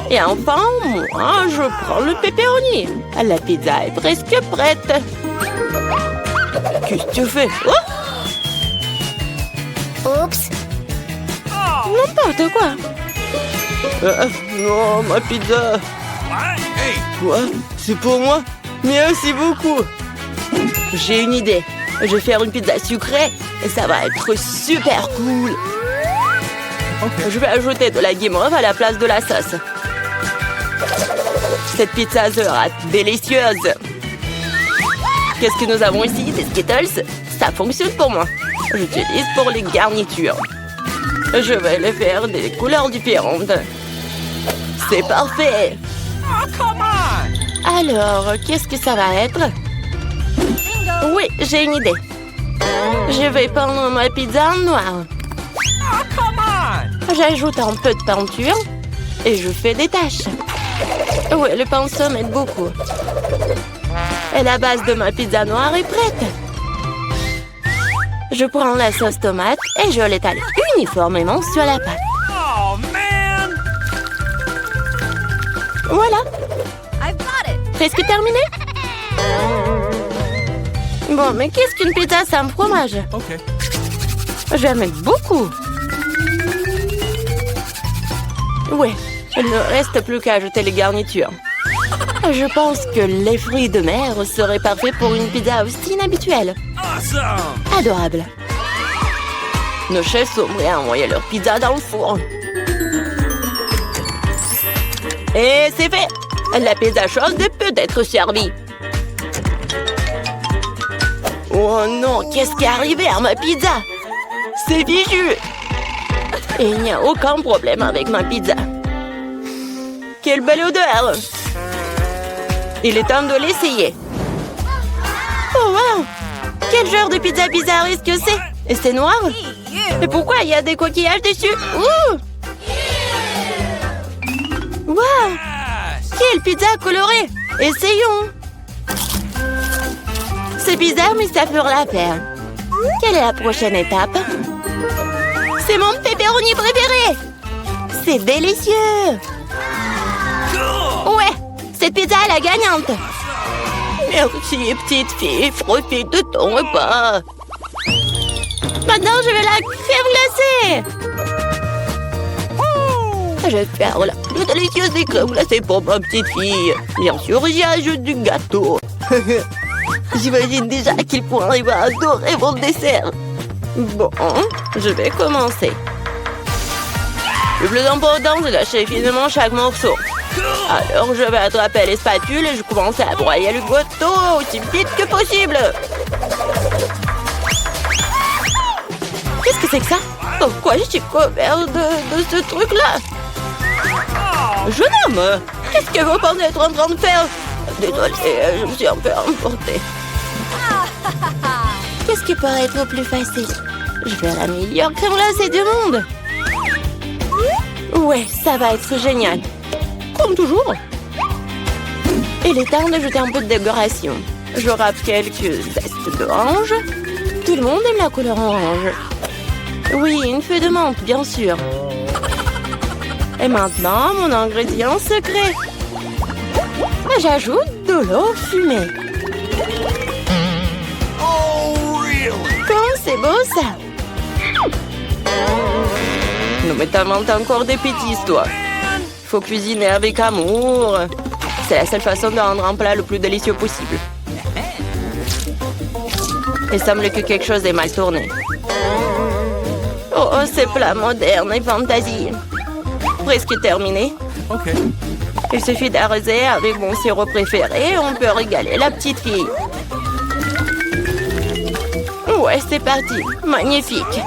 Et enfin, moi, je prends le pepperoni. La pizza est presque prête. Qu'est-ce que tu fais? Oups. N'importe quoi. Non, ma pizza. What? Hey! Quoi? C'est pour moi? Merci beaucoup. J'ai une idée. Je vais faire une pizza sucrée et ça va être super cool. OK. Je vais ajouter de la guimauve à la place de la sauce. Cette pizza sera délicieuse. Qu'est-ce que nous avons ici? Des Skittles? Ça fonctionne pour moi. J'utilise pour les garnitures. Je vais les faire des couleurs différentes. C'est parfait. Oh, come on! Alors, qu'est-ce que ça va être? Oui, j'ai une idée. Je vais peindre ma pizza en noir. Oh, come on! J'ajoute un peu de peinture et je fais des taches. Ouais, le pinceau m'aide beaucoup. Et la base de ma pizza noire est prête. Je prends la sauce tomate et je l'étale uniformément sur la pâte. Oh, man! Voilà, I've got it. presque terminé. Bon, mais qu'est-ce qu'une pizza sans fromage? Okay. Je vais en mettre beaucoup. Ouais, il ne reste plus qu'à ajouter les garnitures. Je pense que les fruits de mer seraient parfaits pour une pizza aussi inhabituelle. Awesome! Adorable. Nos chefs sont prêts à envoyer leur pizza dans le four. Et c'est fait! La pizza chaude peut être servie. Oh non, qu'est-ce qui est arrivé à ma pizza? C'est fichu! Et il n'y a aucun problème avec ma pizza. Quelle belle odeur! Il est temps de l'essayer. Oh wow! Quel genre de pizza bizarre est-ce que c'est? Et c'est noir? Et pourquoi il y a des coquillages dessus? Ouh! Wow! Quelle pizza colorée! Essayons! C'est bizarre, mais ça fera l'affaire. Quelle est la prochaine étape? C'est mon pepperoni préféré! C'est délicieux! Ouais! Cette pizza est la gagnante! Merci, petite fille. Profite de ton repas. Maintenant, je vais la crème glacée! Je vais faire la plus délicieuse des crèmes glacées pour ma petite fille. Bien sûr, j'y ajoute du gâteau. J'imagine déjà qu'il pourrait adorer mon dessert. Bon, je vais commencer. Le plus important, c'est d'acheter finement chaque morceau. Alors, je vais attraper les spatules et je commence à broyer le gâteau aussi vite que possible. Qu'est-ce que c'est que ça? Pourquoi je suis couvert de ce truc-là? Jeune homme, qu'est-ce que vous pensez être en train de faire? Désolée, je me suis un peu emportée. Qu'est-ce qui pourrait être plus facile? Je vais la meilleure crème glacée du monde. Ouais, ça va être génial. Comme toujours. Il est temps d'ajouter un peu de décoration. Je râpe quelques zestes d'orange. Tout le monde aime la couleur orange. Oui, une feuille de menthe, bien sûr. Et maintenant, mon ingrédient secret. J'ajoute de l'eau fumée. Oh, really? Comme c'est beau, ça. Non, mais t'inventes encore des bêtises, toi. Faut cuisiner avec amour. C'est la seule façon de rendre un plat le plus délicieux possible. Il semble que quelque chose est mal tourné. Oh, ces plats modernes et fantasy. Presque terminé. Okay. Il suffit d'arroser avec mon sirop préféré et on peut régaler la petite fille. Ouais, c'est parti. Magnifique.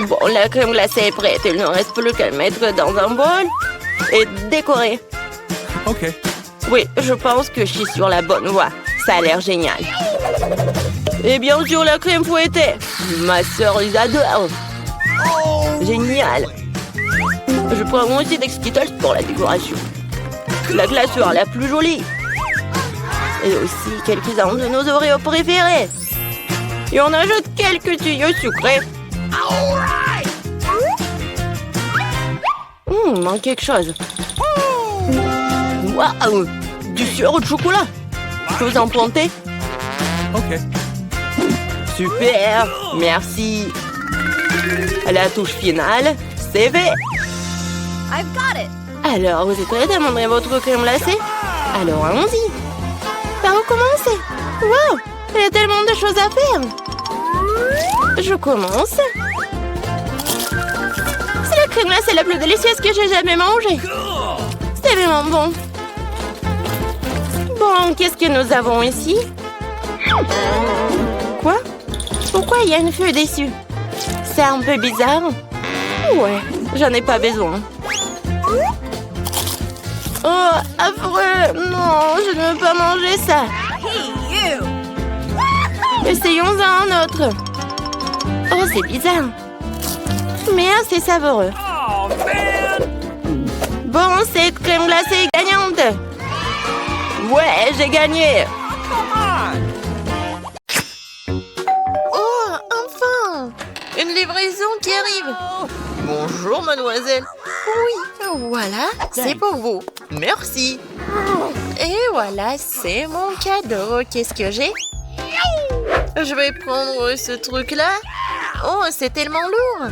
Bon, la crème glacée est prête. Il ne reste plus qu'à le mettre dans un bol et décorer. OK. Oui, je pense que je suis sur la bonne voie. Ça a l'air génial. Et bien sûr, la crème fouettée. Ma sœur les adore. Génial. Je prends moi aussi des Skittles pour la décoration. La glaceur la plus jolie. Et aussi quelques-uns de nos Oreos préférés. Et on ajoute quelques tuyaux sucrés. Manque quelque chose. Waouh! Du sirop de chocolat. Je peux vous en planter? OK. Super! Merci. La touche finale, c'est fait. I've got it. Alors, vous êtes prêts à montrer votre crème glacée? Alors, allons-y. Par où commencer? Wow! Il y a tellement de choses à faire. Je commence. C'est la crème glacée la plus délicieuse que j'ai jamais mangée. C'est vraiment bon. Bon, qu'est-ce que nous avons ici? Quoi? Pourquoi il y a une feuille dessus? C'est un peu bizarre. Ouais, j'en ai pas besoin. Oh, affreux! Non, je ne veux pas manger ça. Hey, you. Essayons un autre. Oh, c'est bizarre. Mais assez savoureux. Oh, man! Bon, cette crème glacée est gagnante. Ouais, j'ai gagné. Oh, enfin! Une livraison qui arrive. Bonjour, mademoiselle. Oui, voilà, c'est pour vous. Merci. Et voilà, c'est mon cadeau. Qu'est-ce que j'ai? Je vais prendre ce truc-là. Oh, c'est tellement lourd.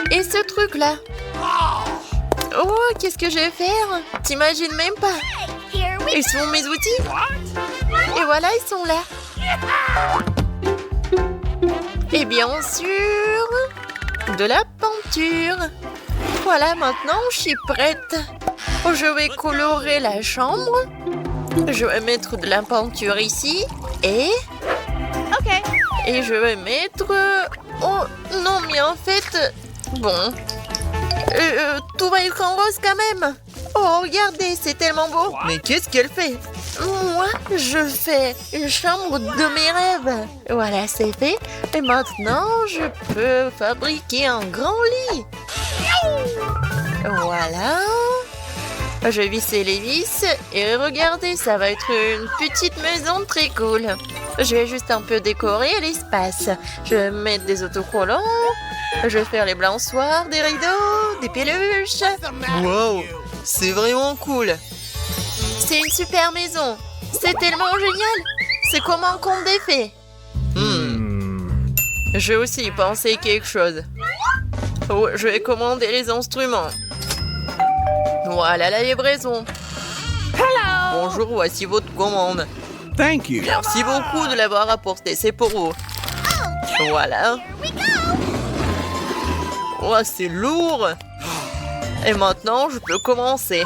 Et ce truc-là. Oh, qu'est-ce que je vais faire? T'imagines même pas. Ils sont mes outils. Et voilà, ils sont là. Et bien sûr, de la peinture. Voilà, maintenant, je suis prête. Je vais colorer la chambre. Je vais mettre de la peinture ici. Et... Okay. Et je vais mettre... Oh, non, mais en fait... Bon... tout va être en rose quand même. Oh, regardez, c'est tellement beau. Mais qu'est-ce qu'elle fait? Moi, je fais une chambre de mes rêves. Voilà, c'est fait. Et maintenant, je peux fabriquer un grand lit. Voilà. Je vais visser les vis. Et regardez, ça va être une petite maison très cool. Je vais juste un peu décorer l'espace. Je vais mettre des autocollants. Je vais faire les balançoires, des rideaux, des peluches. Wow, c'est vraiment cool. C'est une super maison. C'est tellement génial. C'est comme un conte des fées. J'ai aussi pensé quelque chose. Oh, je vais commander les instruments. Voilà la livraison. Bonjour, voici votre commande. Thank you. Merci beaucoup de l'avoir apporté, c'est pour vous. Voilà. Oh, c'est lourd. Et maintenant, je peux commencer.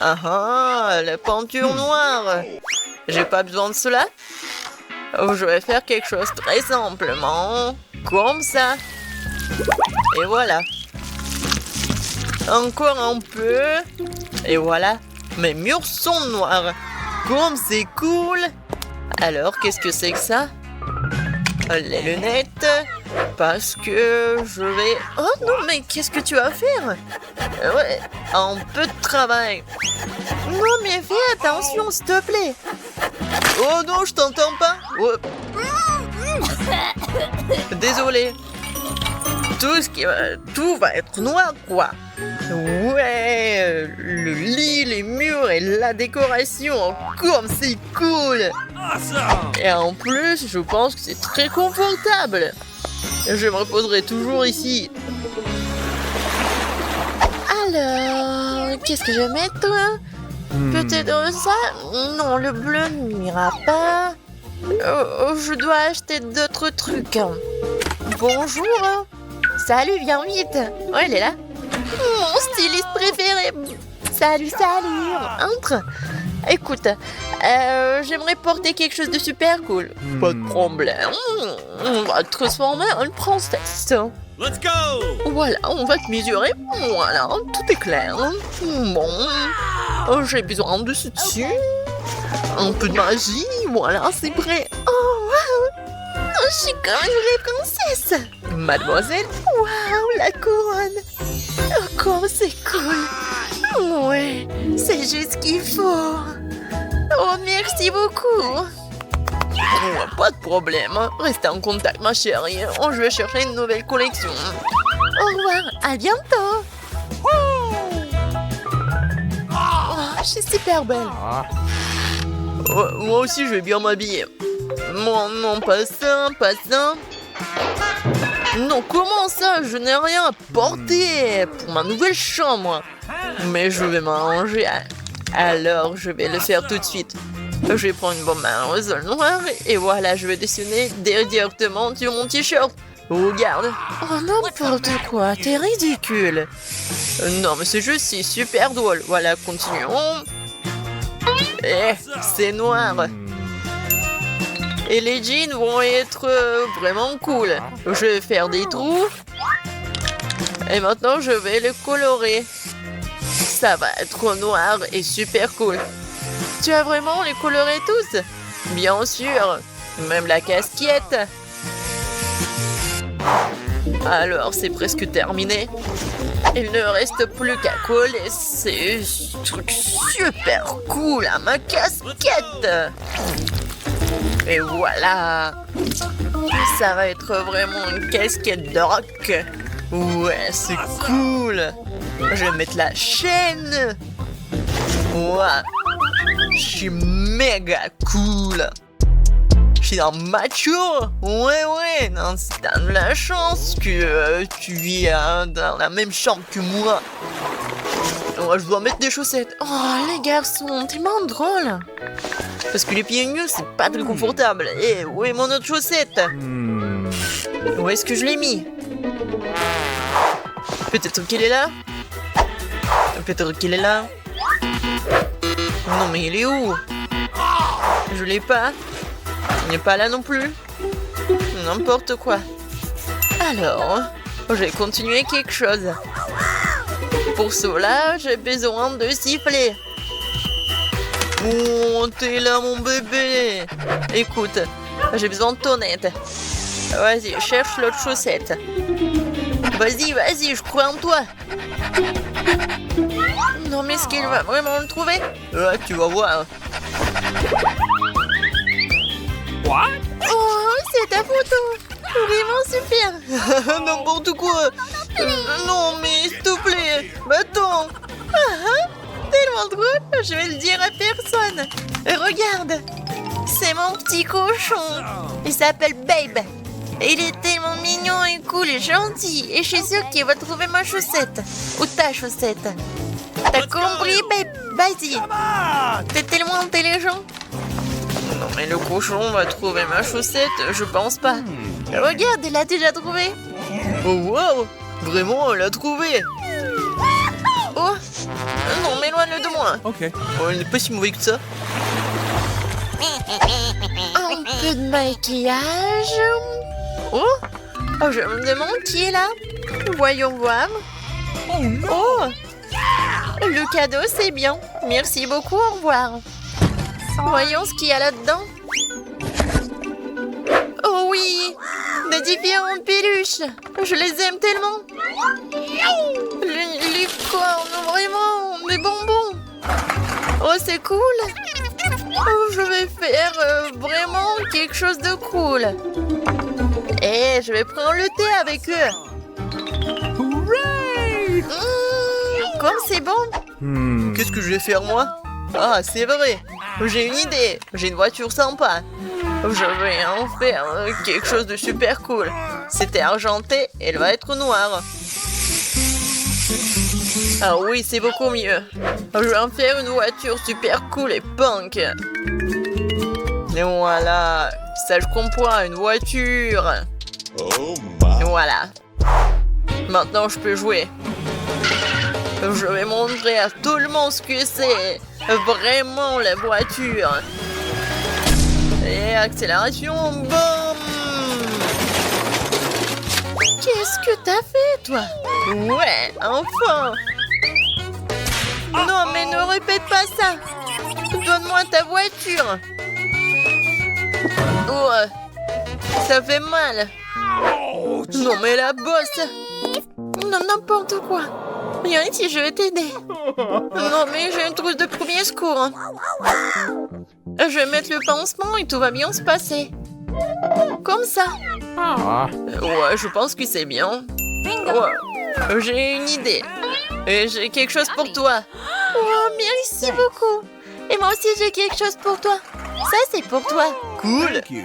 Ah ah, la peinture noire. J'ai pas besoin de cela. Oh, je vais faire quelque chose très simplement. Comme ça. Et voilà. Encore un peu. Et voilà. Mes murs sont noirs. Comme c'est cool. Alors, qu'est-ce que c'est que ça? Les lunettes. Parce que je vais... Oh non, mais qu'est-ce que tu vas faire? Ouais, un peu de travail. Non, mais fais attention, s'il te plaît. Oh non, je t'entends pas. Oh. Désolé. Tout va être noir, quoi. Ouais, le lit, les murs et la décoration, comme c'est cool. Awesome. Et en plus, je pense que c'est très confortable. Je me reposerai toujours ici. Alors, qu'est-ce que je vais mettre? Peut-être ça? Non, le bleu n'ira pas. Je dois acheter d'autres trucs. Bonjour. Salut, viens vite. Oh, elle est là. Mon styliste préféré. Salut, salut. Entre. Écoute, j'aimerais porter quelque chose de super cool. Pas de problème. On va te transformer en une princesse. Let's go. Voilà, on va te mesurer. Voilà, tout est clair. Bon, j'ai besoin de ceci. Un peu de magie. Voilà, c'est prêt. Oh, wow. Je suis comme une vraie princesse. Mademoiselle. Waouh, la couronne. Oh, comme c'est cool. Ouais, c'est juste ce qu'il faut. Oh, merci beaucoup. Oh, pas de problème. Restez en contact, ma chérie. Oh, je vais chercher une nouvelle collection. Au revoir, à bientôt. Oh, je suis super belle. Oh, moi aussi, je vais bien m'habiller. Non, pas ça, pas ça. Non, comment ça? Je n'ai rien à porter pour ma nouvelle chambre. Mais je vais m'arranger. Alors, je vais le faire tout de suite. Je vais prendre une bombe à rosol noir et voilà, je vais dessiner directement sur mon t-shirt. Regarde. Oh, n'importe quoi, t'es ridicule. Non, mais c'est juste, c'est super drôle. Voilà, continuons. Eh, c'est noir. Et les jeans vont être vraiment cool. Je vais faire des trous. Et maintenant, je vais le colorer. Ça va être noir et super cool. Tu vas vraiment les colorer tous? Bien sûr. Même la casquette. Alors, c'est presque terminé. Il ne reste plus qu'à coller ces trucs super cool à ma casquette. Et voilà. Ça va être vraiment une casquette de rock. Ouais, c'est cool. Je vais mettre la chaîne. Ouais. Je suis méga cool. Je suis un macho. Ouais. Non, t'as de la chance que tu vis dans la même chambre que moi. Ouais, je dois mettre des chaussettes. Oh, les garçons, tellement drôle. Parce que les pieds nus, c'est pas très confortable. Et où est mon autre chaussette? Où est-ce que je l'ai mis? Peut-être qu'il est là? Peut-être qu'il est là? Non, mais il est où? Je l'ai pas. Il n'est pas là non plus. N'importe quoi. Alors, je vais continuer quelque chose. Pour cela, j'ai besoin de siffler. Oh, t'es là, mon bébé. Écoute, j'ai besoin de ton aide. Vas-y, cherche l'autre chaussette. Vas-y, je crois en toi. Non, mais est-ce qu'il va vraiment le trouver? Ouais, tu vas voir. What? Oh, c'est ta photo. Vraiment super. N'importe quoi. Non, mais s'il te plaît. Attends. Tellement drôle. Je vais le dire à personne. Regarde. C'est mon petit cochon. Il s'appelle Babe. Il est tellement mignon et cool et gentil. Et je suis sûre qu'il va trouver ma chaussette. Ou ta chaussette. T'as compris, Babe? Vas-y. T'es tellement intelligent. Non, mais le cochon va trouver ma chaussette, je pense pas. Regarde, il l'a déjà trouvé. Oh, wow! Vraiment, elle l'a trouvé. Oh! Non, mais éloigne-le de moi. Okay. Oh, il n'est pas si mauvais que ça. Un peu de maquillage. Oh! Je me demande qui est là. Voyons voir. Oh! Le cadeau, c'est bien. Merci beaucoup, au revoir. Voyons ce qu'il y a là-dedans. Oh oui! Des différentes peluches. Je les aime tellement. Les cornes, vraiment. Des bonbons. Oh, c'est cool. Oh, je vais faire vraiment quelque chose de cool. Et je vais prendre le thé avec eux. Hooray! Comme c'est bon. Qu'est-ce que je vais faire, moi? Ah, c'est vrai. J'ai une idée. J'ai une voiture sympa. Je vais en faire quelque chose de super cool. C'était argenté et elle va être noire. Ah oui, c'est beaucoup mieux. Je vais en faire une voiture super cool et punk. Et voilà. Ça, je comprends, une voiture. Voilà. Maintenant, je peux jouer. Je vais montrer à tout le monde ce que c'est. Vraiment la voiture. Et accélération, boum. Qu'est-ce que t'as fait, toi? Ouais, enfin. Non, mais ne répète pas ça. Donne-moi ta voiture. Oh, ça fait mal. Non, mais la bosse. Non, n'importe quoi. Viens ici, je vais t'aider. Non, mais j'ai une trousse de premier secours. Je vais mettre le pansement et tout va bien se passer. Comme ça. Ouais, je pense que c'est bien. Ouais, j'ai une idée. Et j'ai quelque chose pour toi. Oh, merci beaucoup. Et moi aussi, j'ai quelque chose pour toi. Ça, c'est pour toi. Cool. Thank you.